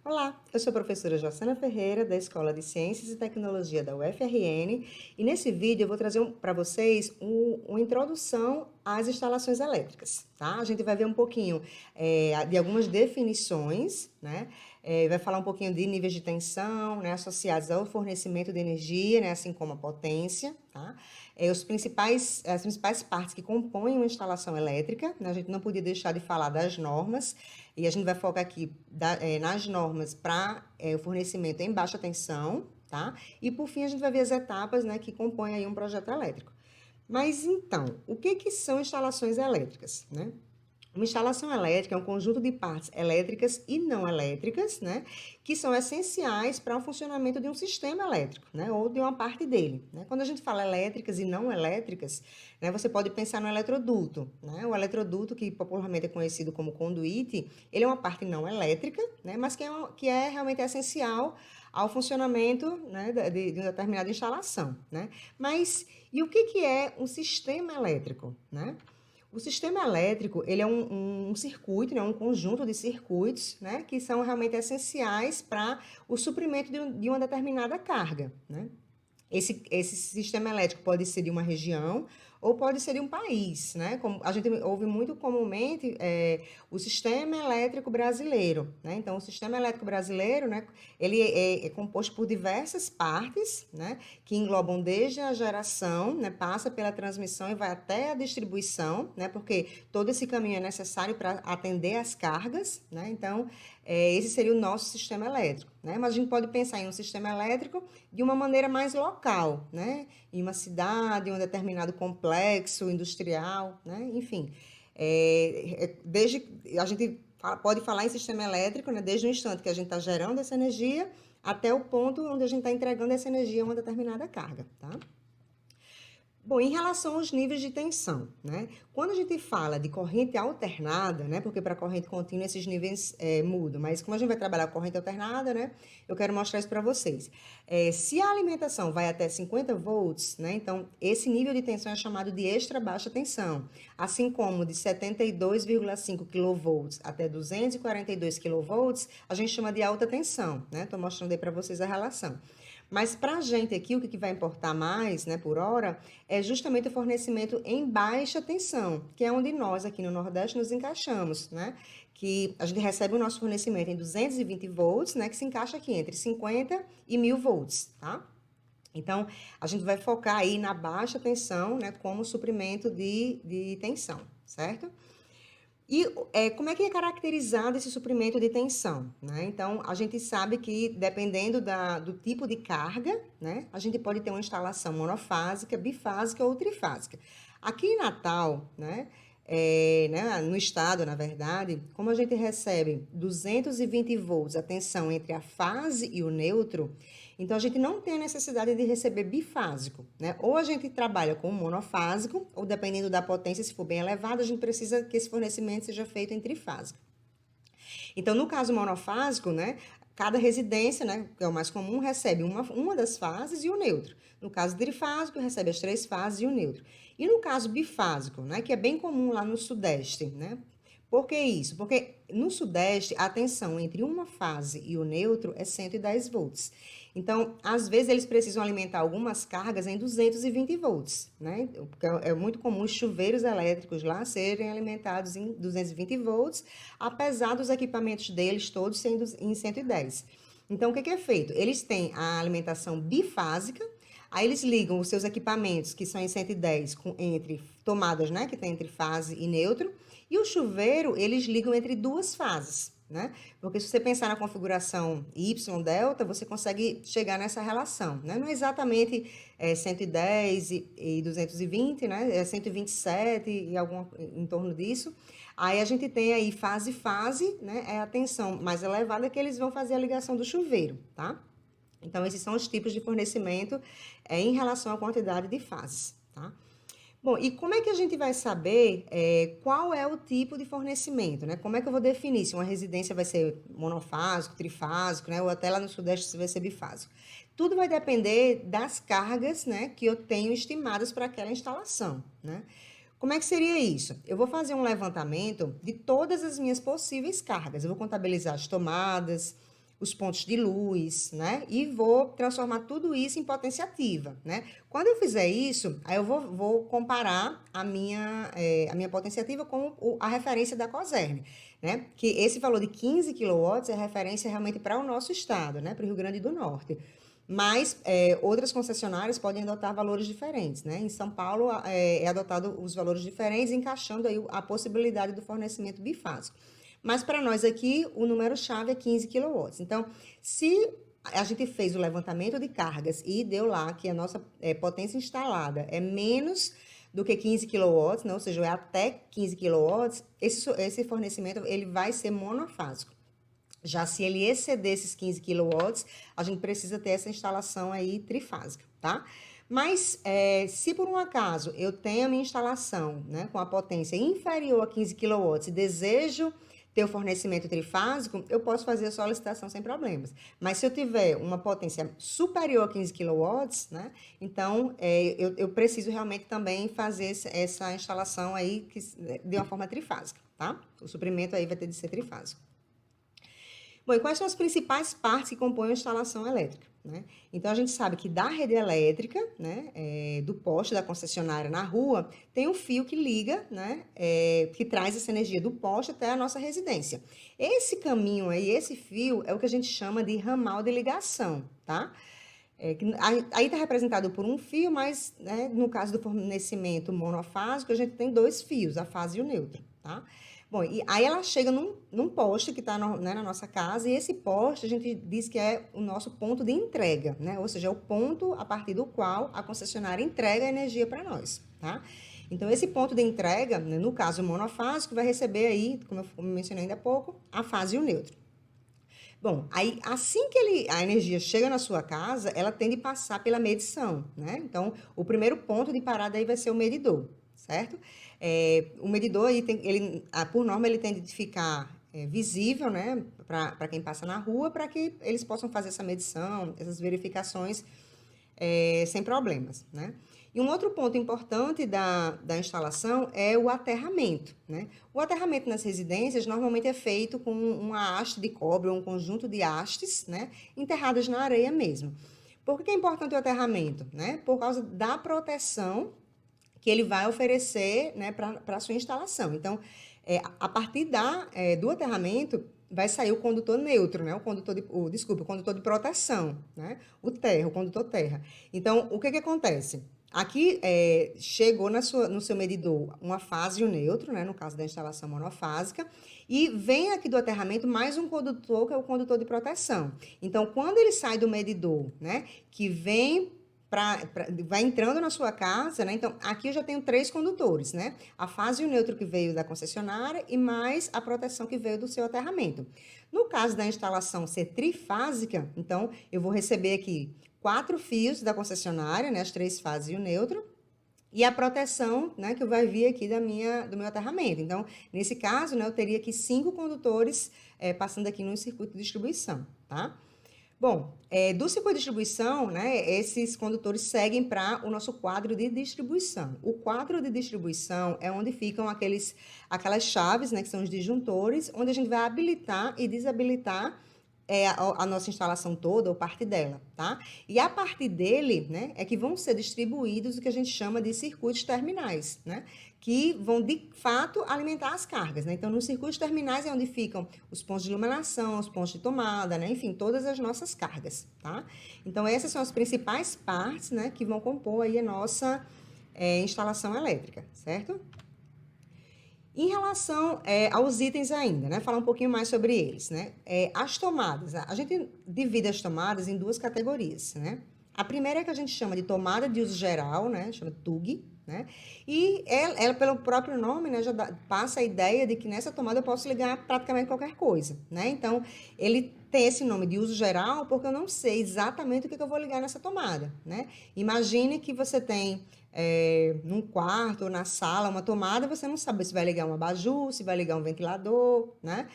Olá, eu sou a professora Jossana Ferreira, da Escola de Ciências e Tecnologia da UFRN, e nesse vídeo eu vou trazer para vocês uma introdução às instalações elétricas, tá? A gente vai ver um pouquinho de algumas definições, né? Vai falar um pouquinho de níveis de tensão, né, associados ao fornecimento de energia, né, assim como a potência, tá? As principais partes que compõem uma instalação elétrica, né? A gente não podia deixar de falar das normas, e a gente vai focar aqui nas normas para o fornecimento em baixa tensão, tá? E por fim a gente vai ver as etapas, né, que compõem aí um projeto elétrico. Mas então, o que são instalações elétricas, né? Uma instalação elétrica é um conjunto de partes elétricas e não elétricas, né, que são essenciais para o funcionamento de um sistema elétrico, né, ou de uma parte dele, né. Quando a gente fala elétricas e não elétricas, né, você pode pensar no eletroduto, né. O eletroduto, que popularmente é conhecido como conduíte, ele é uma parte não elétrica, né, mas que é realmente essencial ao funcionamento, né, de uma determinada instalação, né. Mas e o que é um sistema elétrico, né? O sistema elétrico, ele é um circuito, né, um conjunto de circuitos, né, que são realmente essenciais para o suprimento de uma determinada carga, né? Esse sistema elétrico pode ser de uma região ou pode ser de um país, né? Como a gente ouve muito comumente o sistema elétrico brasileiro, né? Então, o sistema elétrico brasileiro, né, ele é composto por diversas partes, né, que englobam desde a geração, né, passa pela transmissão e vai até a distribuição, né, porque todo esse caminho é necessário para atender as cargas, né? Então, esse seria o nosso sistema elétrico, né? Mas a gente pode pensar em um sistema elétrico de uma maneira mais local, né? Em uma cidade, em um determinado complexo industrial, né? Enfim, desde a gente pode falar em sistema elétrico, né? Desde o instante que a gente está gerando essa energia até o ponto onde a gente está entregando essa energia a uma determinada carga, tá? Bom, em relação aos níveis de tensão, né? Quando a gente fala de corrente alternada, né? Porque para corrente contínua esses níveis mudam, mas como a gente vai trabalhar com corrente alternada, né? Eu quero mostrar isso para vocês. Se a alimentação vai até 50 volts, né? Então esse nível de tensão é chamado de extra baixa tensão, assim como de 72,5 kV até 242 kV, a gente chama de alta tensão, né? Estou mostrando aí para vocês a relação. Mas para a gente aqui, o que vai importar mais, né, por hora, é justamente o fornecimento em baixa tensão, que é onde nós aqui no Nordeste nos encaixamos, né? Que a gente recebe o nosso fornecimento em 220 volts, né, que se encaixa aqui entre 50 e 1000 volts, tá? Então, a gente vai focar aí na baixa tensão, né, como suprimento de tensão, certo? E como é que é caracterizado esse suprimento de tensão, né? Então, a gente sabe que dependendo do tipo de carga, né, a gente pode ter uma instalação monofásica, bifásica ou trifásica. Aqui em Natal, né, no estado, na verdade, como a gente recebe 220 volts, a tensão entre a fase e o neutro, então a gente não tem a necessidade de receber bifásico, né? Ou a gente trabalha com monofásico, ou dependendo da potência, se for bem elevado, a gente precisa que esse fornecimento seja feito em trifásico. Então, no caso monofásico, né, cada residência, né, que é o mais comum, recebe uma das fases e o neutro. No caso trifásico, recebe as três fases e o neutro. E no caso bifásico, né, que é bem comum lá no Sudeste, né? Por que isso? Porque no Sudeste, a tensão entre uma fase e o neutro é 110 volts. Então, às vezes, eles precisam alimentar algumas cargas em 220 volts, né? Porque é muito comum os chuveiros elétricos lá serem alimentados em 220 volts, apesar dos equipamentos deles todos sendo em 110. Então, o que é feito? Eles têm a alimentação bifásica, aí eles ligam os seus equipamentos, que são em 110, entre tomadas, né, que tem entre fase e neutro, e o chuveiro, eles ligam entre duas fases, né? Porque se você pensar na configuração Y delta, você consegue chegar nessa relação, né? Não é exatamente 110 e 220, né? É 127 e algum em torno disso. Aí a gente tem aí fase, né? É a tensão mais elevada que eles vão fazer a ligação do chuveiro, tá? Então, esses são os tipos de fornecimento em relação à quantidade de fases, tá? Bom, e como é que a gente vai saber qual é o tipo de fornecimento, né? Como é que eu vou definir se uma residência vai ser monofásico, trifásico, né? Ou até lá no Sudeste se vai ser bifásico. Tudo vai depender das cargas, né, que eu tenho estimadas para aquela instalação, né? Como é que seria isso? Eu vou fazer um levantamento de todas as minhas possíveis cargas. Eu vou contabilizar as tomadas, os pontos de luz, né? E vou transformar tudo isso em potência ativa, né? Quando eu fizer isso, aí eu vou comparar a minha potência ativa com a referência da COSERN, né? Que esse valor de 15 quilowatts é referência realmente para o nosso estado, né? Para o Rio Grande do Norte. Mas outras concessionárias podem adotar valores diferentes, né? Em São Paulo é adotado os valores diferentes, encaixando aí a possibilidade do fornecimento bifásico. Mas para nós aqui, o número-chave é 15 quilowatts. Então, se a gente fez o levantamento de cargas e deu lá que a nossa potência instalada é menos do que 15 quilowatts, né? Ou seja, é até 15 quilowatts, esse fornecimento ele vai ser monofásico. Já se ele exceder esses 15 quilowatts, a gente precisa ter essa instalação aí trifásica, tá? Mas se por um acaso eu tenho a minha instalação, né, com a potência inferior a 15 quilowatts e desejo ter o fornecimento trifásico, eu posso fazer a solicitação sem problemas. Mas se eu tiver uma potência superior a 15 quilowatts, né, então eu preciso realmente também fazer essa instalação aí de uma forma trifásica, tá? O suprimento aí vai ter de ser trifásico. Bom, e quais são as principais partes que compõem a instalação elétrica, né? Então, a gente sabe que da rede elétrica, né, do poste da concessionária na rua, tem um fio que liga, né, que traz essa energia do poste até a nossa residência. Esse caminho aí, esse fio, é o que a gente chama de ramal de ligação, tá? Aí está representado por um fio, mas né, no caso do fornecimento monofásico, a gente tem dois fios, a fase e o neutro, tá? Bom, e aí ela chega num poste que está né, na nossa casa, e esse poste a gente diz que é o nosso ponto de entrega, né? Ou seja, é o ponto a partir do qual a concessionária entrega a energia para nós, tá? Então, esse ponto de entrega, né, no caso monofásico, vai receber aí, como eu mencionei ainda há pouco, a fase e o neutro. Bom, aí assim que a energia chega na sua casa, ela tem de passar pela medição, né? Então, o primeiro ponto de parada aí vai ser o medidor, certo? O medidor aí por norma, ele tem de ficar visível, né, para quem passa na rua, para que eles possam fazer essa medição, essas verificações sem problemas, né? E um outro ponto importante da instalação é o aterramento, né? O aterramento nas residências normalmente é feito com uma haste de cobre ou um conjunto de hastes, né, enterradas na areia mesmo. Por que é importante o aterramento, né? Por causa da proteção que ele vai oferecer, né, para a sua instalação. Então, a partir do aterramento, vai sair o condutor neutro, né? O condutor de proteção, né? O condutor terra. Então, o que acontece? Aqui chegou no seu medidor uma fase e um neutro, né? No caso da instalação monofásica, e vem aqui do aterramento mais um condutor, que é o condutor de proteção. Então, quando ele sai do medidor, né? Que vem vai entrando na sua casa, né? Então, aqui eu já tenho 3 condutores, né? A fase e o neutro que veio da concessionária e mais a proteção que veio do seu aterramento. No caso da instalação ser trifásica, então, eu vou receber aqui 4 fios da concessionária, né? As 3 fases e o neutro, e a proteção, né? Que vai vir aqui do meu aterramento. Então, nesse caso, né? Eu teria aqui 5 condutores passando aqui no circuito de distribuição, tá? Bom, do circuito de distribuição, né, esses condutores seguem para o nosso quadro de distribuição. O quadro de distribuição é onde ficam aquelas chaves, né, que são os disjuntores, onde a gente vai habilitar e desabilitar a nossa instalação toda ou parte dela, tá? E a partir dele, né, é que vão ser distribuídos o que a gente chama de circuitos terminais, né? Que vão, de fato, alimentar as cargas, né? Então, nos circuitos terminais é onde ficam os pontos de iluminação, os pontos de tomada, né? Enfim, todas as nossas cargas, tá? Então, essas são as principais partes, né, que vão compor aí a nossa instalação elétrica, certo? Em relação aos itens ainda, né? Falar um pouquinho mais sobre eles, né? As tomadas, a gente divide as tomadas em 2 categorias, né? A primeira é que a gente chama de tomada de uso geral, né? Chama TUG, né? E ela pelo próprio nome, né, passa a ideia de que nessa tomada eu posso ligar praticamente qualquer coisa, né? Então, ele tem esse nome de uso geral porque eu não sei exatamente o que eu vou ligar nessa tomada, né? Imagine que você tem num quarto ou na sala uma tomada, você não sabe se vai ligar um abajur, se vai ligar um ventilador, né?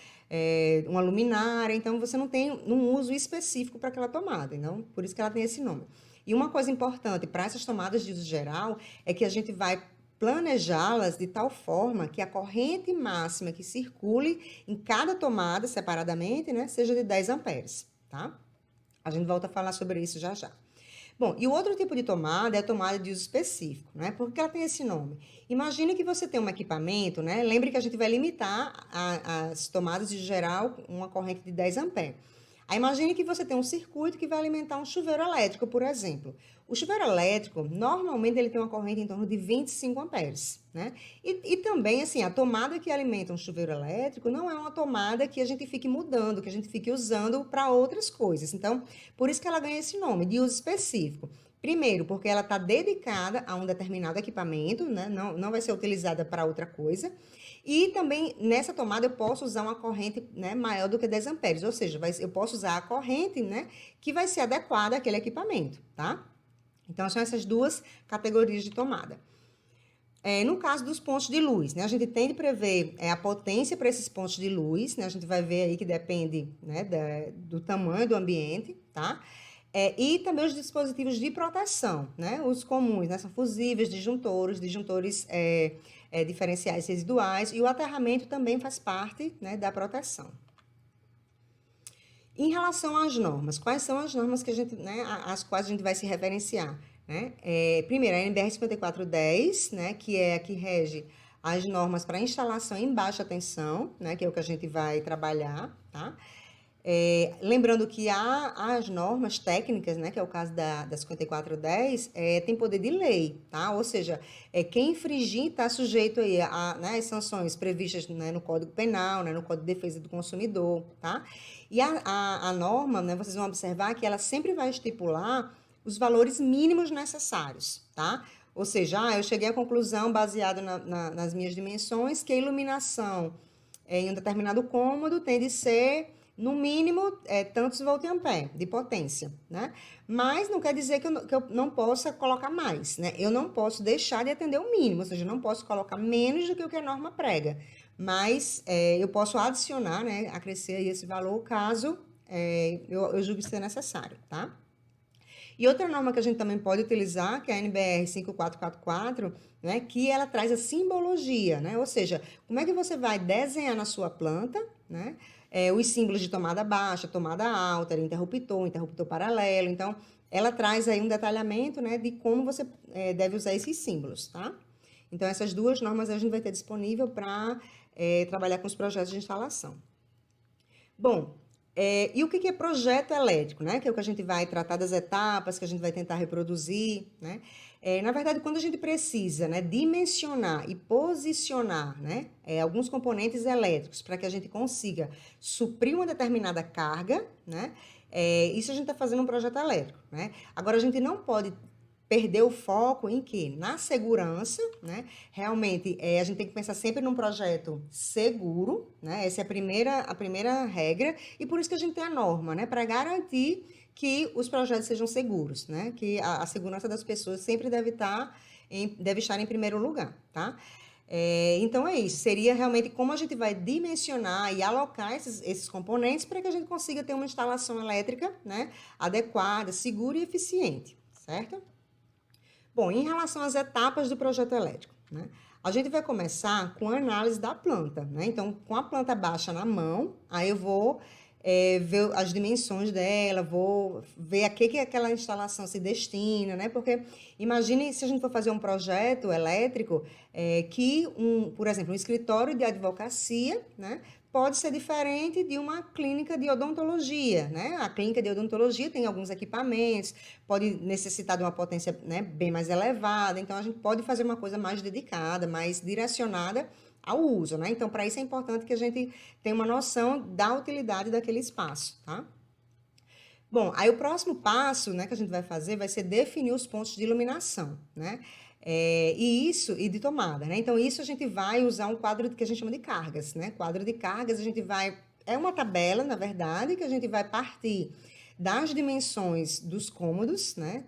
Uma luminária, então você não tem um uso específico para aquela tomada, então por isso que ela tem esse nome. E uma coisa importante para essas tomadas de uso geral é que a gente vai planejá-las de tal forma que a corrente máxima que circule em cada tomada separadamente, né, seja de 10 amperes, tá? A gente volta a falar sobre isso já já. Bom, e o outro tipo de tomada é a tomada de uso específico, né? Por que ela tem esse nome? Imagine que você tem um equipamento, né? Lembre que a gente vai limitar as tomadas de geral uma corrente de 10 amperes. Aí imagine que você tem um circuito que vai alimentar um chuveiro elétrico, por exemplo. O chuveiro elétrico, normalmente, ele tem uma corrente em torno de 25 amperes, né? E também, assim, a tomada que alimenta um chuveiro elétrico não é uma tomada que a gente fique mudando, que a gente fique usando para outras coisas. Então, por isso que ela ganha esse nome, de uso específico. Primeiro, porque ela está dedicada a um determinado equipamento, né? Não vai ser utilizada para outra coisa. E também, nessa tomada, eu posso usar uma corrente, né, maior do que 10 amperes, ou seja, eu posso usar a corrente, né, que vai ser adequada àquele equipamento, tá? Então, são essas duas categorias de tomada. No caso dos pontos de luz, né, a gente tem de prever a potência para esses pontos de luz, né, a gente vai ver aí que depende, né, do tamanho do ambiente, tá? E também os dispositivos de proteção, né? Os comuns, né? São fusíveis, disjuntores diferenciais residuais, e o aterramento também faz parte, né, da proteção. Em relação às normas, quais são as normas que a gente, né, às quais a gente vai se referenciar? Né? Primeiro, a NBR 5410, né, que é a que rege as normas para instalação em baixa tensão, né, que é o que a gente vai trabalhar, tá? Lembrando que há as normas técnicas, né, que é o caso da 5410, tem poder de lei, tá? Ou seja, quem infringir está sujeito aí né, às sanções previstas, né, no Código Penal, né, no Código de Defesa do Consumidor, tá? E a norma, né, vocês vão observar que ela sempre vai estipular os valores mínimos necessários, tá? Ou seja, eu cheguei à conclusão, baseado nas minhas dimensões, que a iluminação em um determinado cômodo tem de ser no mínimo, tantos volt-ampere de potência, né? Mas não quer dizer que eu não possa colocar mais, né? Eu não posso deixar de atender o mínimo, ou seja, eu não posso colocar menos do que o que a norma prega. Mas eu posso adicionar, né, acrescer aí esse valor caso eu julgue ser necessário, tá? E outra norma que a gente também pode utilizar, que é a NBR 5444, né, que ela traz a simbologia, né? Ou seja, como é que você vai desenhar na sua planta, né? Os símbolos de tomada baixa, tomada alta, interruptor paralelo. Então, ela traz aí um detalhamento, né, de como você deve usar esses símbolos, tá? Então, essas duas normas a gente vai ter disponível para trabalhar com os projetos de instalação. Bom, e o que é projeto elétrico, né? Que é o que a gente vai tratar das etapas, que a gente vai tentar reproduzir, né? Na verdade, quando a gente precisa, né, dimensionar e posicionar, né, alguns componentes elétricos para que a gente consiga suprir uma determinada carga, né? Isso a gente está fazendo um projeto elétrico, né? Agora, a gente não pode perder o foco em quê? Na segurança, né? Realmente, a gente tem que pensar sempre num projeto seguro, né? Essa é a primeira regra, e por isso que a gente tem a norma, né? Para garantir que os projetos sejam seguros, né? Que a segurança das pessoas sempre deve estar em primeiro lugar, tá? Então é isso, seria realmente como a gente vai dimensionar e alocar esses componentes para que a gente consiga ter uma instalação elétrica, né, adequada, segura e eficiente, certo? Bom, em relação às etapas do projeto elétrico, né? A gente vai começar com a análise da planta, né? Então, com a planta baixa na mão, aí eu vou ver as dimensões dela, vou ver a que aquela instalação se destina, né? Porque imagine se a gente for fazer um projeto elétrico por exemplo, um escritório de advocacia, né, pode ser diferente de uma clínica de odontologia, né? A clínica de odontologia tem alguns equipamentos, pode necessitar de uma potência, né, bem mais elevada, então a gente pode fazer uma coisa mais dedicada, mais direcionada ao uso, né? Então, para isso é importante que a gente tenha uma noção da utilidade daquele espaço, tá? Bom, aí o próximo passo, né, que a gente vai fazer vai ser definir os pontos de iluminação, né? E de tomada, né? Então, isso a gente vai usar um quadro que a gente chama de cargas, né? Quadro de cargas, a gente vai... É uma tabela, na verdade, que a gente vai partir das dimensões dos cômodos, né?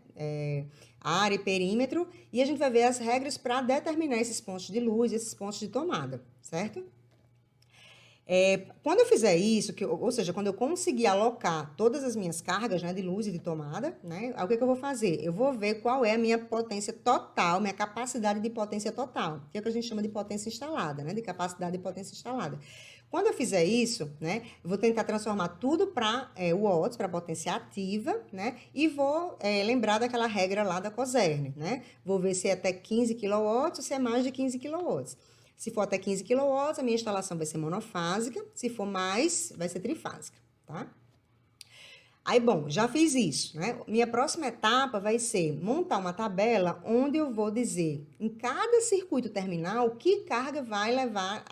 Área e perímetro, e a gente vai ver as regras para determinar esses pontos de luz, esses pontos de tomada, certo? Quando eu fizer isso, ou seja, quando eu conseguir alocar todas as minhas cargas, né, de luz e de tomada, né, aí o que que eu vou fazer? Eu vou ver qual é a minha potência total, minha capacidade de potência total, que é o que a gente chama de potência instalada, né, de capacidade de potência instalada. Quando eu fizer isso, né, eu vou tentar transformar tudo para watts, para potência ativa, né, e vou lembrar daquela regra lá da Cosern, né, vou ver se é até 15 kW ou se é mais de 15 kW. Se for até 15 kW, a minha instalação vai ser monofásica. Se for mais, vai ser trifásica, tá? Aí, bom, já fiz isso, né? Minha próxima etapa vai ser montar uma tabela onde eu vou dizer em cada circuito terminal que carga vai levar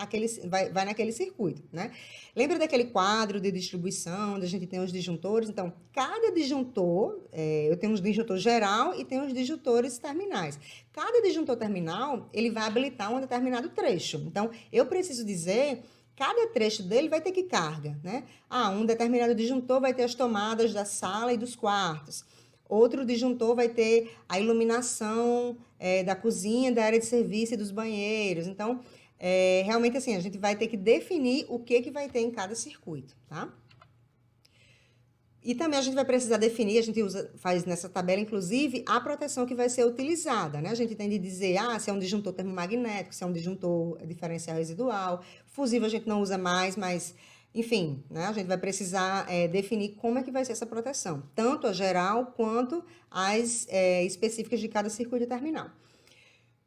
vai naquele circuito, né? Lembra daquele quadro de distribuição, onde a gente tem os disjuntores? Então, cada disjuntor, eu tenho um disjuntor geral e tenho os disjuntores terminais. Cada disjuntor terminal, ele vai habilitar um determinado trecho. Então, eu preciso dizer cada trecho dele vai ter que carga, né? Um determinado disjuntor vai ter as tomadas da sala e dos quartos. Outro disjuntor vai ter a iluminação da cozinha, da área de serviço e dos banheiros. Então, realmente assim, a gente vai ter que definir o que vai ter em cada circuito, tá? E também a gente vai precisar definir, a gente faz nessa tabela, inclusive, a proteção que vai ser utilizada, né? A gente tem de dizer, se é um disjuntor termomagnético, se é um disjuntor diferencial residual. Fusível a gente não usa mais, mas, enfim, né? A gente vai precisar definir como é que vai ser essa proteção, tanto a geral quanto as específicas de cada circuito terminal.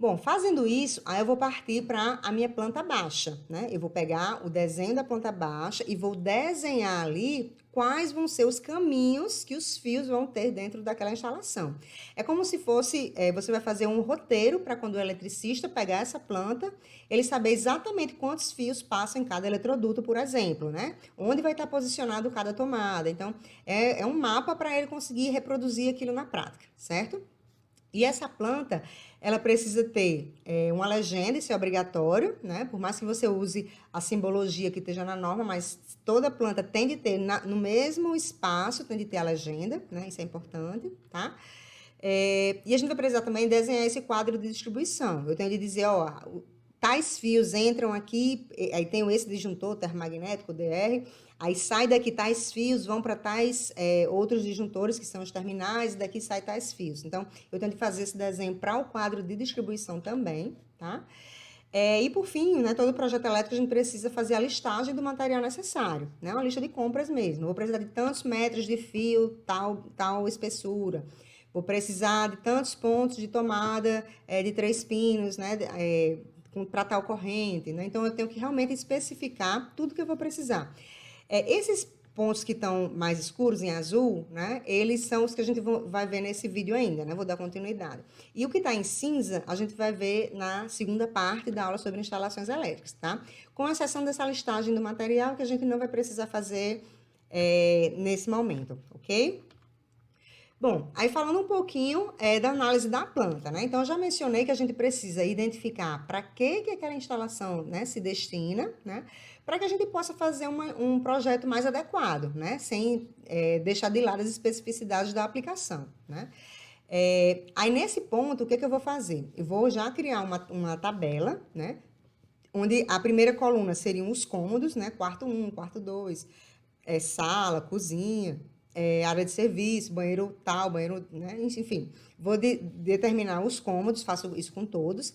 Bom, fazendo isso, aí eu vou partir para a minha planta baixa, né? Eu vou pegar o desenho da planta baixa e vou desenhar ali quais vão ser os caminhos que os fios vão ter dentro daquela instalação. É como se fosse, você vai fazer um roteiro para quando o eletricista pegar essa planta, ele saber exatamente quantos fios passam em cada eletroduto, por exemplo, né? Onde vai estar posicionado cada tomada. Então, é um mapa para ele conseguir reproduzir aquilo na prática, certo? E essa planta, ela precisa ter uma legenda, isso é obrigatório, né? Por mais que você use a simbologia que esteja na norma, mas toda planta tem de ter, no mesmo espaço, tem de ter a legenda, né? Isso é importante, tá? E a gente vai precisar também desenhar esse quadro de distribuição. Eu tenho de dizer, tais fios entram aqui, aí tem esse disjuntor termomagnético, DR, aí sai daqui tais fios, vão para tais outros disjuntores, que são os terminais, e daqui sai tais fios. Então, eu tenho de fazer esse desenho para o quadro de distribuição também, tá? E por fim, né, todo projeto elétrico a gente precisa fazer a listagem do material necessário, né? Uma lista de compras mesmo. Vou precisar de tantos metros de fio, tal espessura. Vou precisar de tantos pontos de tomada de 3 pinos, né? Para tal corrente, né? Então, eu tenho que realmente especificar tudo que eu vou precisar. Esses pontos que estão mais escuros, em azul, né? Eles são os que a gente vai ver nesse vídeo ainda, né? Vou dar continuidade. E o que está em cinza, a gente vai ver na segunda parte da aula sobre instalações elétricas, tá? Com exceção dessa listagem do material, que a gente não vai precisar fazer nesse momento, ok? Bom, aí falando um pouquinho da análise da planta, né? Então, eu já mencionei que a gente precisa identificar para que aquela instalação, né, se destina, né? Para que a gente possa fazer um projeto mais adequado, né? Sem deixar de lado as especificidades da aplicação, né? Aí, nesse ponto, o que eu vou fazer? Eu vou já criar uma tabela, né? Onde a primeira coluna seriam os cômodos, né? Quarto 1, quarto 2, sala, cozinha, área de serviço, banheiro tal, banheiro, né? Enfim, vou determinar os cômodos, faço isso com todos.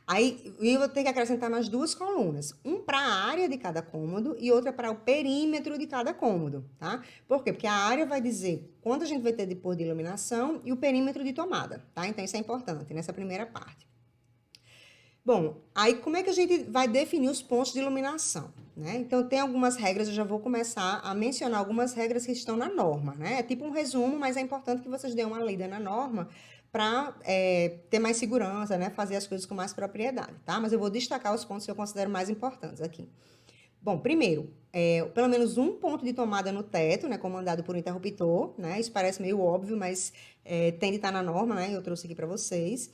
Aí eu vou ter que acrescentar mais 2 colunas, um para a área de cada cômodo e outra para o perímetro de cada cômodo, tá? Por quê? Porque a área vai dizer quanto a gente vai ter de pôr de iluminação e o perímetro de tomada, tá? Então isso é importante nessa primeira parte. Bom, aí como é que a gente vai definir os pontos de iluminação, né? Então, tem algumas regras, eu já vou começar a mencionar algumas regras que estão na norma, né? É tipo um resumo, mas é importante que vocês dêem uma lida na norma para ter mais segurança, né? Fazer as coisas com mais propriedade, tá? Mas eu vou destacar os pontos que eu considero mais importantes aqui. Bom, primeiro, pelo menos um ponto de tomada no teto, né? Comandado por um interruptor, né? Isso parece meio óbvio, mas tem de estar na norma, né? Eu trouxe aqui para vocês.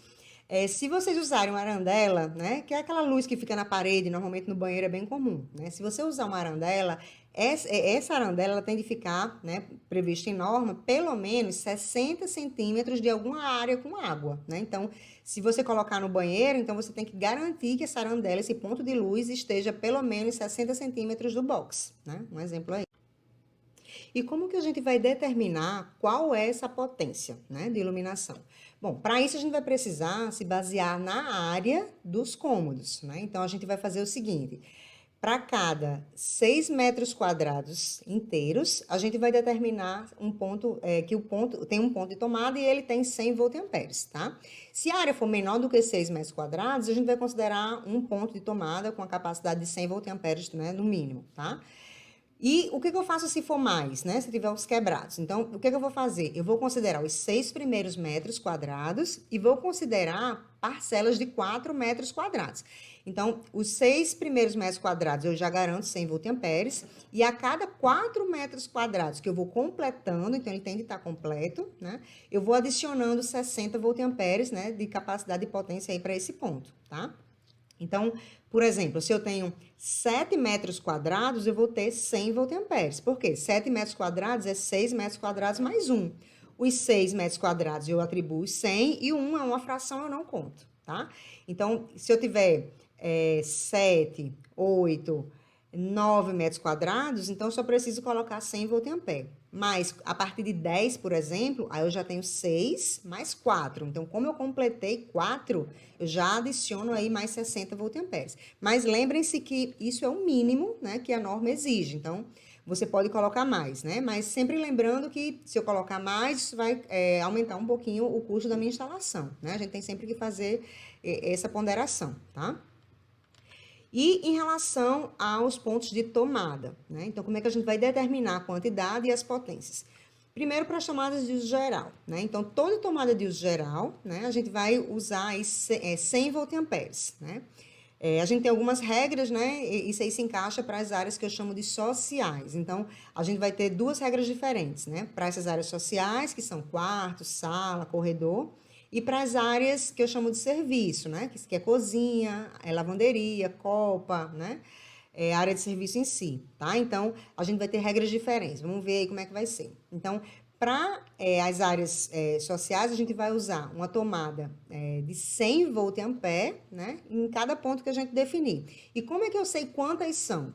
Se vocês usarem uma arandela, né, que é aquela luz que fica na parede, normalmente no banheiro é bem comum, né? Se você usar uma arandela, Essa arandela ela tem de ficar, né, prevista em norma, pelo menos 60 centímetros de alguma área com água, né? Então, se você colocar no banheiro, então você tem que garantir que essa arandela, esse ponto de luz, esteja pelo menos 60 centímetros do box, né? Um exemplo aí. E como que a gente vai determinar qual é essa potência, né, de iluminação? Bom, para isso a gente vai precisar se basear na área dos cômodos, né? Então, a gente vai fazer o seguinte: para cada 6 metros quadrados inteiros, a gente vai determinar um ponto, que o ponto tem um ponto de tomada e ele tem 100 voltamperes, tá? Se a área for menor do que 6 metros quadrados, a gente vai considerar um ponto de tomada com a capacidade de 100 voltamperes, né, no mínimo, tá? E o que eu faço se for mais, né? Se tiver os quebrados. Então, o que eu vou fazer? Eu vou considerar os 6 primeiros metros quadrados e vou considerar parcelas de 4 metros quadrados. Então, os 6 primeiros metros quadrados eu já garanto 100 voltamperes. E a cada 4 metros quadrados que eu vou completando, então ele tem que estar completo, né? Eu vou adicionando 60 voltamperes, né? De capacidade de potência aí para esse ponto, tá? Então, por exemplo, se eu tenho 7 metros quadrados, eu vou ter 100 voltamperes. Por quê? 7 metros quadrados é 6 metros quadrados mais 1. Os 6 metros quadrados eu atribuo 100 e 1 é uma fração, eu não conto, tá? Então, se eu tiver 7, 8, 9 metros quadrados, então eu só preciso colocar 100 voltampere. Mas, a partir de 10, por exemplo, aí eu já tenho 6 mais 4. Então, como eu completei 4, eu já adiciono aí mais 60 voltamperes. Mas lembrem-se que isso é o mínimo, né, que a norma exige. Então, você pode colocar mais, né? Mas sempre lembrando que se eu colocar mais, isso vai aumentar um pouquinho o custo da minha instalação, né? A gente tem sempre que fazer essa ponderação, tá? E em relação aos pontos de tomada, né? Então, como é que a gente vai determinar a quantidade e as potências? Primeiro, para as tomadas de uso geral, né? Então, toda tomada de uso geral, né? A gente vai usar aí 100 voltamperes, né? A gente tem algumas regras, né? Isso aí se encaixa para as áreas que eu chamo de sociais. Então, a gente vai ter duas regras diferentes, né? Para essas áreas sociais, que são quarto, sala, corredor, e para as áreas que eu chamo de serviço, né? Que é cozinha, lavanderia, copa, né? Área de serviço em si, tá? Então, a gente vai ter regras diferentes. Vamos ver aí como é que vai ser. Então, para as áreas sociais, a gente vai usar uma tomada de 100 voltampere, né? Em cada ponto que a gente definir. E como é que eu sei quantas são?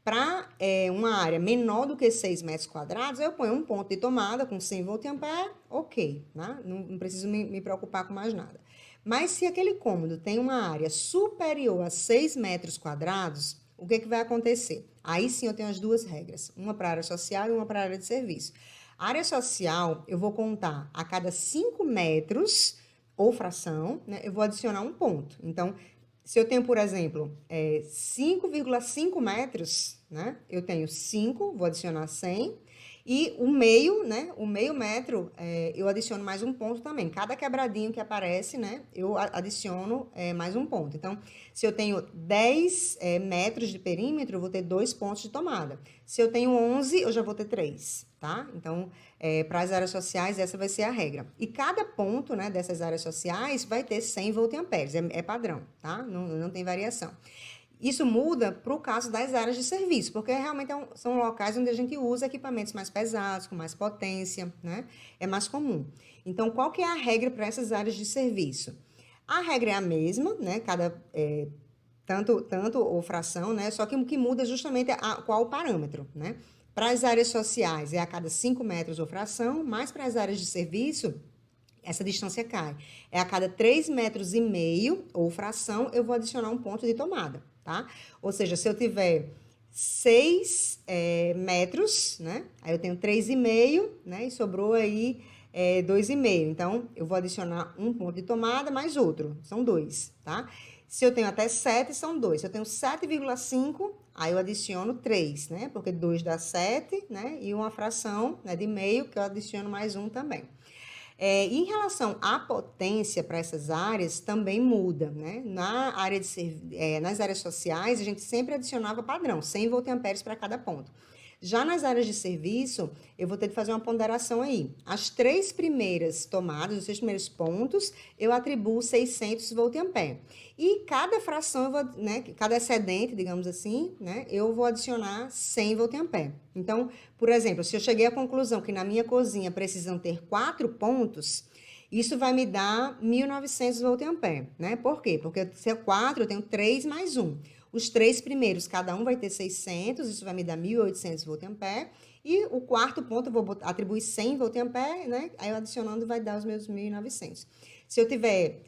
Para uma área menor do que 6 metros quadrados, eu ponho um ponto de tomada com 100 voltampere, ok, né? Não preciso me preocupar com mais nada. Mas se aquele cômodo tem uma área superior a 6 metros quadrados, o que vai acontecer? Aí sim eu tenho as duas regras, uma para a área social e uma para a área de serviço. A área social, eu vou contar a cada 5 metros, ou fração, né? Eu vou adicionar um ponto. Então, se eu tenho, por exemplo, 5,5 metros, né? Eu tenho 5, vou adicionar 100. E o meio, né? O meio metro, eu adiciono mais um ponto também. Cada quebradinho que aparece, né? Eu adiciono mais um ponto. Então, se eu tenho 10 metros de perímetro, eu vou ter 2 pontos de tomada. Se eu tenho 11, eu já vou ter 3, tá? Então, para as áreas sociais, essa vai ser a regra. E cada ponto, né, dessas áreas sociais vai ter 100 voltamperes, é padrão, tá? Não tem variação. Isso muda para o caso das áreas de serviço, porque realmente são locais onde a gente usa equipamentos mais pesados, com mais potência, né? É mais comum. Então, qual que é a regra para essas áreas de serviço? A regra é a mesma, né? Tanto ou fração, né? Só que o que muda é justamente qual o parâmetro, né? Para as áreas sociais é a cada 5 metros ou fração, mas para as áreas de serviço, essa distância cai. É a cada 3,5 metros ou fração, eu vou adicionar um ponto de tomada, tá? Ou seja, se eu tiver 6 metros, né? Aí eu tenho 3,5, né? E sobrou aí 2,5. Então, eu vou adicionar um ponto de tomada mais outro. São 2, tá? Se eu tenho até 7, são 2. Se eu tenho 7,5, aí eu adiciono 3, né? Porque 2 dá 7, né? E uma fração, né, de meio, que eu adiciono mais um também. Em relação à potência para essas áreas, também muda, né? Nas áreas sociais, a gente sempre adicionava padrão, 100 voltamperes para cada ponto. Já nas áreas de serviço, eu vou ter que fazer uma ponderação aí. As 3 primeiras tomadas, os 3 primeiros pontos, eu atribuo 600 volt-ampere. E cada fração, eu vou, né, cada excedente, digamos assim, né, eu vou adicionar 100 volt-ampere. Então, por exemplo, se eu cheguei à conclusão que na minha cozinha precisam ter 4 pontos, isso vai me dar 1.900 volt-ampere, né? Por quê? Porque se é 4, eu tenho 3 mais 1. Os 3 primeiros, cada um vai ter 600, isso vai me dar 1.800 volt-ampere. E o quarto ponto, eu vou atribuir 100 volt-ampere, né? Aí eu adicionando vai dar os meus 1.900. Se eu tiver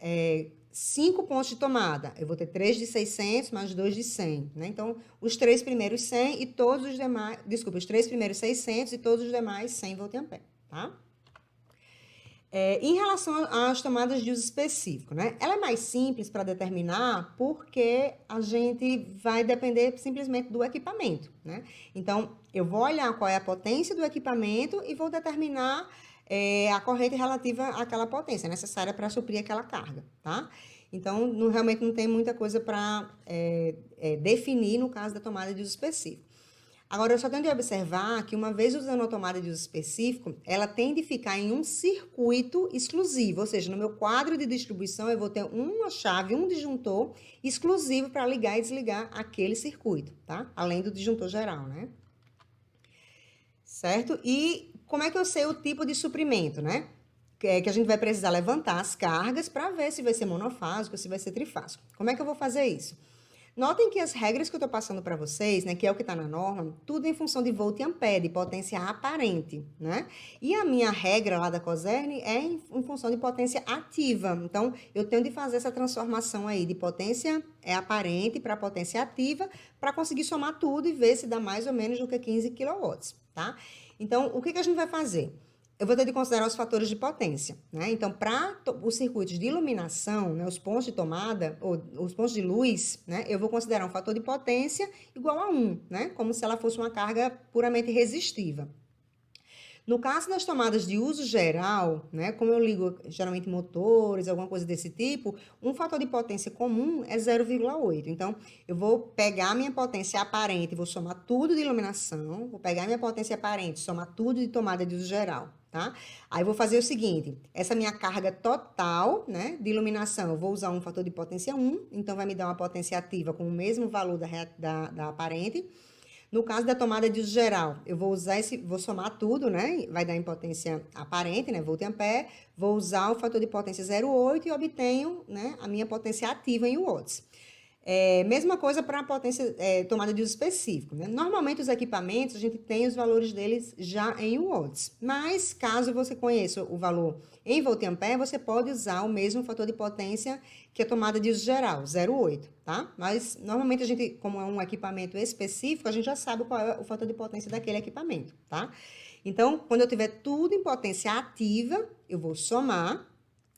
5 pontos de tomada, eu vou ter 3 de 600 mais 2 de 100, né? Então, os 3 primeiros 100 e todos os demais... Desculpa, os 3 primeiros 600 e todos os demais 100 volt-ampere, tá? Em relação às tomadas de uso específico, né? Ela é mais simples para determinar porque a gente vai depender simplesmente do equipamento, né? Então, eu vou olhar qual é a potência do equipamento e vou determinar a corrente relativa àquela potência necessária para suprir aquela carga, tá? Então, realmente não tem muita coisa para definir no caso da tomada de uso específico. Agora, eu só tenho de observar que uma vez usando a tomada de uso específico, ela tem de ficar em um circuito exclusivo, ou seja, no meu quadro de distribuição eu vou ter uma chave, um disjuntor exclusivo para ligar e desligar aquele circuito, tá? Além do disjuntor geral, né? Certo? E como é que eu sei o tipo de suprimento, né? Que a gente vai precisar levantar as cargas para ver se vai ser monofásico ou se vai ser trifásico. Como é que eu vou fazer isso? Notem que as regras que eu estou passando para vocês, né, que é o que está na norma, tudo em função de volt e ampere, de potência aparente, né? E a minha regra lá da COSERN é em função de potência ativa. Então, eu tenho de fazer essa transformação aí de potência aparente para potência ativa para conseguir somar tudo e ver se dá mais ou menos do que 15 kW, tá? Então, o que a gente vai fazer? Eu vou ter de considerar os fatores de potência, né? Então, para os circuitos de iluminação, né, os pontos de tomada, ou os pontos de luz, né, eu vou considerar um fator de potência igual a 1, né? Como se ela fosse uma carga puramente resistiva. No caso das tomadas de uso geral, né, como eu ligo geralmente motores, alguma coisa desse tipo, um fator de potência comum é 0,8. Então, eu vou pegar a minha potência aparente, vou somar tudo de iluminação, vou pegar a minha potência aparente, somar tudo de tomada de uso geral, tá? Aí, eu vou fazer o seguinte, essa minha carga total, né, de iluminação, eu vou usar um fator de potência 1, então vai me dar uma potência ativa com o mesmo valor da aparente. No caso da tomada de uso geral, eu vou usar vou somar tudo, né? Vai dar em potência aparente, né? Volt e ampere. Vou usar o fator de potência 0,8 e obtenho, né, a minha potência ativa em watts. Mesma coisa para a potência tomada de uso específico, né? Normalmente os equipamentos a gente tem os valores deles já em watts, mas caso você conheça o valor em volt e ampere, você pode usar o mesmo fator de potência que a tomada de uso geral, 0,8, tá? Mas normalmente a gente, como é um equipamento específico, a gente já sabe qual é o fator de potência daquele equipamento, tá? Então, quando eu tiver tudo em potência ativa, eu vou somar,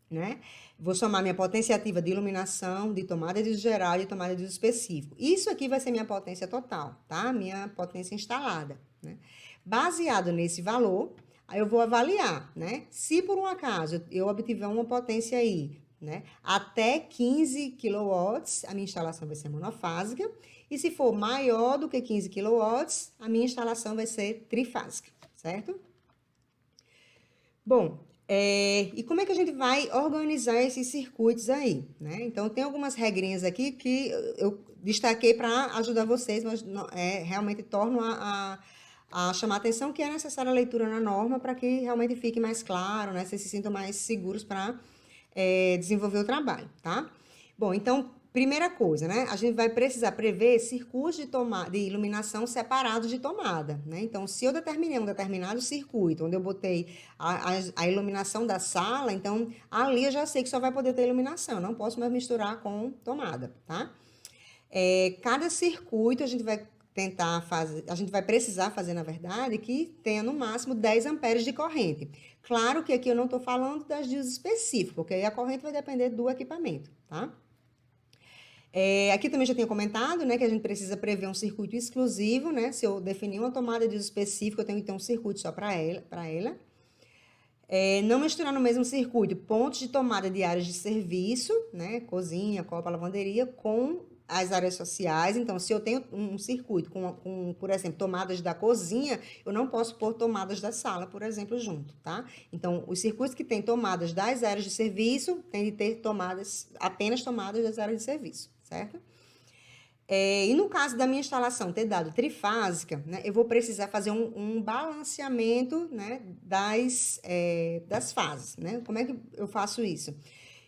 né? Vou somar minha potência ativa de iluminação, de tomada de uso geral e de tomada de uso específico. Isso aqui vai ser minha potência total, tá? Minha potência instalada, né? Baseado nesse valor, aí eu vou avaliar, né? Se por um acaso eu obtiver uma potência aí, né, até 15 kW, a minha instalação vai ser monofásica. E se for maior do que 15 kW, a minha instalação vai ser trifásica, certo? Bom, e como é que a gente vai organizar esses circuitos aí, né? Então, tem algumas regrinhas aqui que eu destaquei para ajudar vocês, mas realmente torno a chamar a atenção que é necessária a leitura na norma para que realmente fique mais claro, né? Vocês se sintam mais seguros para desenvolver o trabalho, tá? Bom, então, primeira coisa, né? A gente vai precisar prever circuitos de iluminação separados de tomada, né? Então, se eu determinei um determinado circuito, onde eu botei a iluminação da sala, então, ali eu já sei que só vai poder ter iluminação, não posso mais misturar com tomada, tá? Cada circuito a gente vai precisar fazer, na verdade, que tenha no máximo 10 amperes de corrente. Claro que aqui eu não estou falando das de uso específico, porque aí a corrente vai depender do equipamento, tá? Aqui também já tinha comentado, né, que a gente precisa prever um circuito exclusivo, né? Se eu definir uma tomada de uso específico, eu tenho que ter um circuito só para ela. Não misturar no mesmo circuito pontos de tomada de áreas de serviço, né? Cozinha, copa, lavanderia, com as áreas sociais. Então, se eu tenho um circuito com, por exemplo, tomadas da cozinha, eu não posso pôr tomadas da sala, por exemplo, junto, tá? Então, os circuitos que têm tomadas das áreas de serviço têm de ter apenas tomadas das áreas de serviço, certo? E no caso da minha instalação ter dado trifásica, né, eu vou precisar fazer um balanceamento, né, das fases, né? Como é que eu faço isso?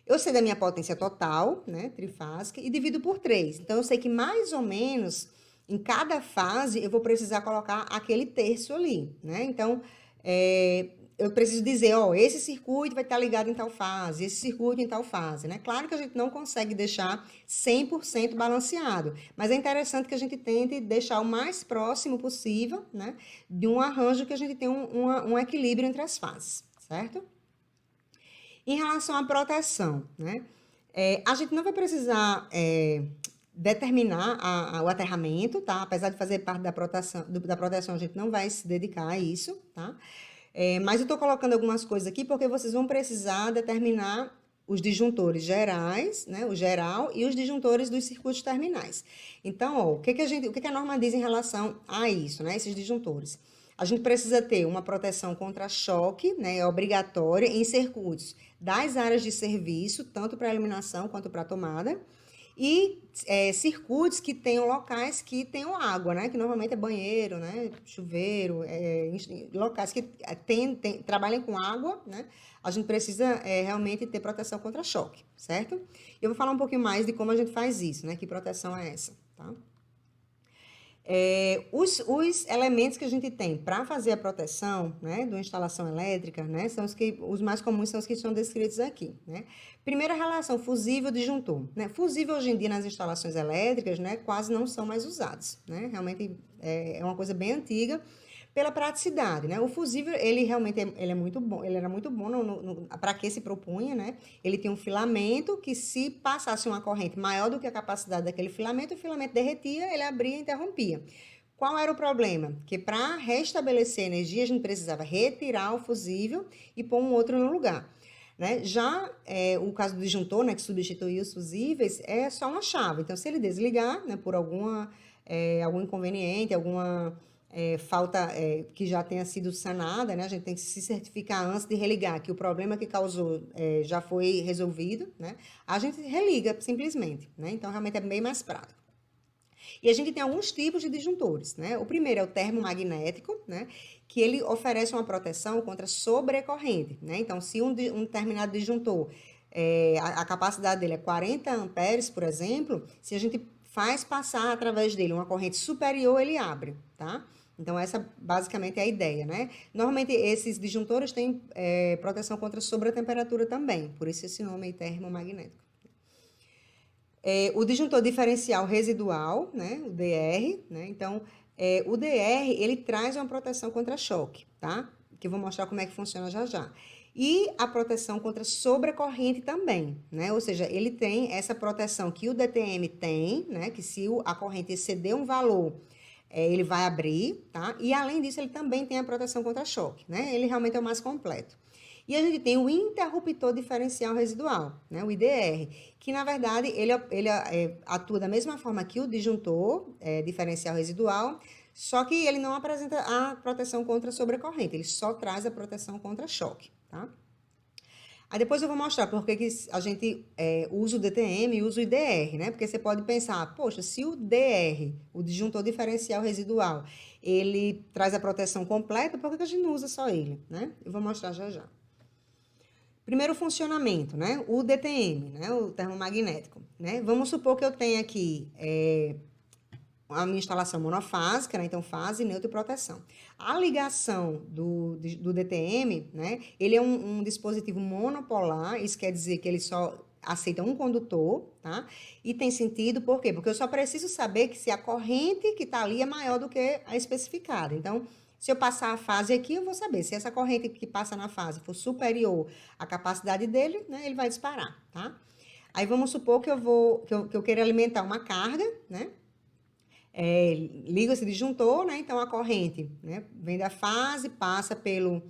Eu sei da minha potência total, né, trifásica, e divido por 3. Então, eu sei que mais ou menos em cada fase eu vou precisar colocar aquele terço ali, né? Então, eu preciso dizer, ó, esse circuito vai estar ligado em tal fase, esse circuito em tal fase, né? Claro que a gente não consegue deixar 100% balanceado, mas é interessante que a gente tente deixar o mais próximo possível, né, de um arranjo que a gente tenha um equilíbrio entre as fases, certo? Em relação à proteção, né? A gente não vai precisar determinar o aterramento, tá? Apesar de fazer parte da proteção, a gente não vai se dedicar a isso, tá? Mas eu estou colocando algumas coisas aqui porque vocês vão precisar determinar os disjuntores gerais, né? O geral e os disjuntores dos circuitos terminais. Então, ó, o que a norma diz em relação a isso, né? Esses disjuntores. A gente precisa ter uma proteção contra choque, né? É obrigatória em circuitos das áreas de serviço, tanto para iluminação quanto para tomada. E circuitos que tenham locais que tenham água, né? Que normalmente é banheiro, né? Chuveiro, locais que trabalhem com água, né? A gente precisa realmente ter proteção contra choque, certo? Eu vou falar um pouquinho mais de como a gente faz isso, né? Que proteção é essa, tá? Os elementos que a gente tem para fazer a proteção, né, de uma instalação elétrica, né, os mais comuns são os que estão descritos aqui, né? Primeira relação, fusível-disjuntor, né? Fusível hoje em dia nas instalações elétricas, né, quase não são mais usados, né? Realmente é uma coisa bem antiga pela praticidade, né? O fusível, ele realmente ele é muito bom, ele era muito bom para que se propunha, né? Ele tem um filamento que se passasse uma corrente maior do que a capacidade daquele filamento, o filamento derretia, ele abria e interrompia. Qual era o problema? Que para restabelecer a energia, a gente precisava retirar o fusível e pôr um outro no lugar. Né? Já o caso do disjuntor, né, que substituía os fusíveis, é só uma chave. Então, se ele desligar, né, por algum inconveniente, alguma falta que já tenha sido sanada, né? A gente tem que se certificar antes de religar que o problema que causou já foi resolvido, né? A gente religa simplesmente, né? Então, realmente é bem mais prático. E a gente tem alguns tipos de disjuntores, né? O primeiro é o termomagnético, né? Que ele oferece uma proteção contra sobrecorrente, né? Então, se um determinado disjuntor, a capacidade dele é 40 amperes, por exemplo, se a gente faz passar através dele uma corrente superior, ele abre, tá? Então, essa basicamente é a ideia, né? Normalmente, esses disjuntores têm proteção contra sobretemperatura também, por isso esse nome aí, termomagnético. O disjuntor diferencial residual, né? O DR, né? Então, o DR, ele traz uma proteção contra choque, tá? Que eu vou mostrar como é que funciona já já. E a proteção contra sobrecorrente também, né? Ou seja, ele tem essa proteção que o DTM tem, né? Que se a corrente exceder um valor, ele vai abrir, tá? E além disso, ele também tem a proteção contra choque, né? Ele realmente é o mais completo. E a gente tem o interruptor diferencial residual, né? O IDR, que na verdade ele atua da mesma forma que o disjuntor diferencial residual, só que ele não apresenta a proteção contra sobrecorrente, ele só traz a proteção contra choque, tá? Aí depois eu vou mostrar por que a gente usa o DTM e usa o IDR, né? Porque você pode pensar, poxa, se o DR, o disjuntor diferencial residual, ele traz a proteção completa, por que a gente não usa só ele, né? Eu vou mostrar já já. Primeiro funcionamento, né? O DTM, né? O termomagnético, né? Vamos supor que eu tenha aqui a minha instalação monofásica, né? Então, fase, neutro e proteção. A ligação do DTM, né? Ele é um dispositivo monopolar, isso quer dizer que ele só aceita um condutor, tá? E tem sentido, por quê? Porque eu só preciso saber que se a corrente que está ali é maior do que a especificada. Então, se eu passar a fase aqui, eu vou saber. Se essa corrente que passa na fase for superior à capacidade dele, né? Ele vai disparar, tá? Aí, vamos supor que eu queira alimentar uma carga, né? Liga esse disjuntor, né? Então, a corrente, né? Vem da fase, passa pelo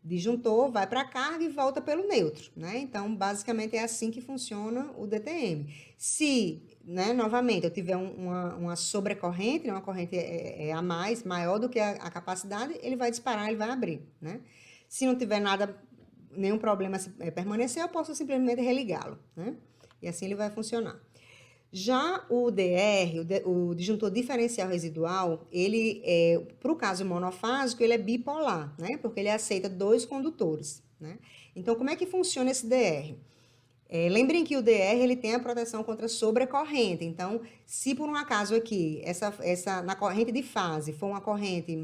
disjuntor, vai para a carga e volta pelo neutro, né? Então, basicamente é assim que funciona o DTM. Se, né, novamente, eu tiver uma sobrecorrente, né, uma corrente a mais, maior do que a capacidade, ele vai disparar, ele vai abrir, né? Se não tiver nada, nenhum problema permanecer, eu posso simplesmente religá-lo, né? E assim ele vai funcionar. Já o DR, o disjuntor diferencial residual, ele, para o caso monofásico, ele é bipolar, né? Porque ele aceita 2 condutores, né? Então, como é que funciona esse DR? Lembrem que o DR ele tem a proteção contra sobrecorrente. Então, se por um acaso aqui, na corrente de fase, for uma corrente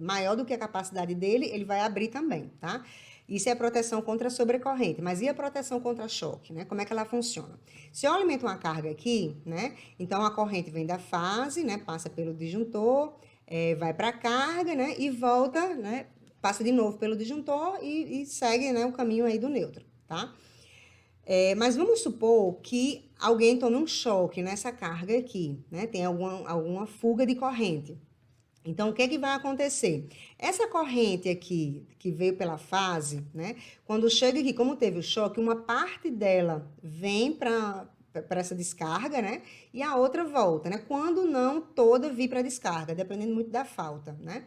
maior do que a capacidade dele, ele vai abrir também, tá? Isso é a proteção contra sobrecorrente. Mas e a proteção contra choque, né? Como é que ela funciona? Se eu alimento uma carga aqui, né? Então, a corrente vem da fase, né? Passa pelo disjuntor, vai para a carga, né? E volta, né? Passa de novo pelo disjuntor e segue, né, o caminho aí do neutro, tá? Mas vamos supor que alguém tome um choque nessa carga aqui, né? Tem alguma fuga de corrente. Então, o que é que vai acontecer? Essa corrente aqui, que veio pela fase, né? Quando chega aqui, como teve o choque, uma parte dela vem para essa descarga, né? E a outra volta, né? Quando não toda vir para a descarga, dependendo muito da falta, né?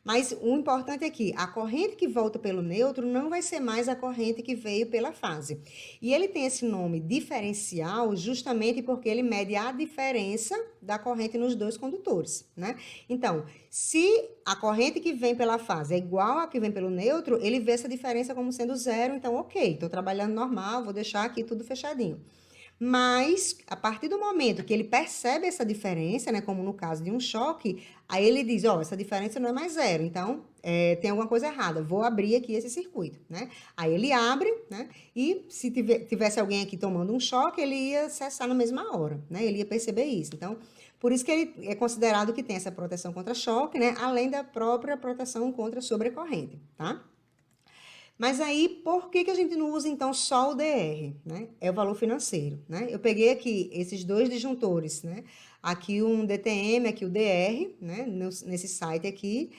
Mas o importante é que a corrente que volta pelo neutro não vai ser mais a corrente que veio pela fase. E ele tem esse nome diferencial justamente porque ele mede a diferença da corrente nos 2 condutores, né? Então, se a corrente que vem pela fase é igual à que vem pelo neutro, ele vê essa diferença como sendo zero, então ok, estou trabalhando normal, vou deixar aqui tudo fechadinho. Mas, a partir do momento que ele percebe essa diferença, né, como no caso de um choque, aí ele diz, ó, essa diferença não é mais zero, então tem alguma coisa errada, vou abrir aqui esse circuito, né? Aí ele abre, né, e se tivesse alguém aqui tomando um choque, ele ia cessar na mesma hora, né? Ele ia perceber isso. Então, por isso que ele é considerado que tem essa proteção contra choque, né, além da própria proteção contra sobrecorrente, tá? Mas aí, por que a gente não usa, então, só o DR, né? É o valor financeiro, né? Eu peguei aqui esses 2 disjuntores, né? Aqui um DTM, aqui o DR, né? Nesse site aqui.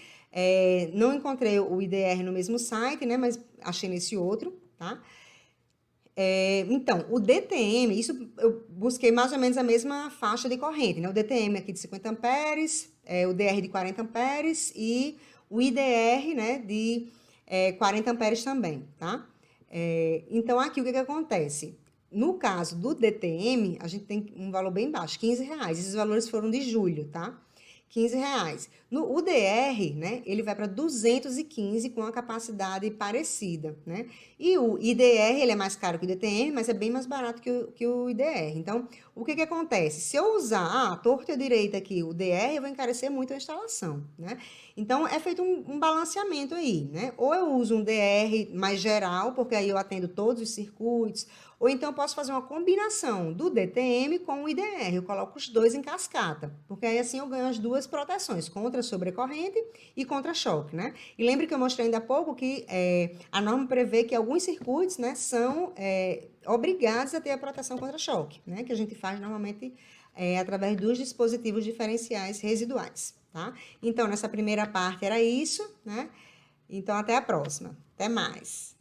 Não encontrei o IDR no mesmo site, né? Mas achei nesse outro, tá? Então, o DTM, isso eu busquei mais ou menos a mesma faixa de corrente, né? O DTM aqui de 50 amperes, o DR de 40 amperes e o IDR, né, de 40 amperes também, tá? Então, aqui o que acontece? No caso do DTM, a gente tem um valor bem baixo, R$ 15. Esses valores foram de julho, tá? R$ 15. No UDR, né, ele vai para 215 com a capacidade parecida, né? E o IDR, ele é mais caro que o DTM, mas é bem mais barato que o IDR. Então, o que acontece? Se eu usar a torta e a direita aqui, o DR, eu vou encarecer muito a instalação, né? Então, é feito um balanceamento aí, né? Ou eu uso um DR mais geral, porque aí eu atendo todos os circuitos, ou então eu posso fazer uma combinação do DTM com o IDR. Eu coloco os 2 em cascata, porque aí assim eu ganho as 2 proteções, contra sobrecorrente e contra choque, né? E lembre que eu mostrei ainda há pouco que a norma prevê que alguns circuitos, né, são obrigados a ter a proteção contra choque, né? Que a gente faz normalmente através dos dispositivos diferenciais residuais, tá? Então, nessa primeira parte era isso, né? Então, até a próxima. Até mais.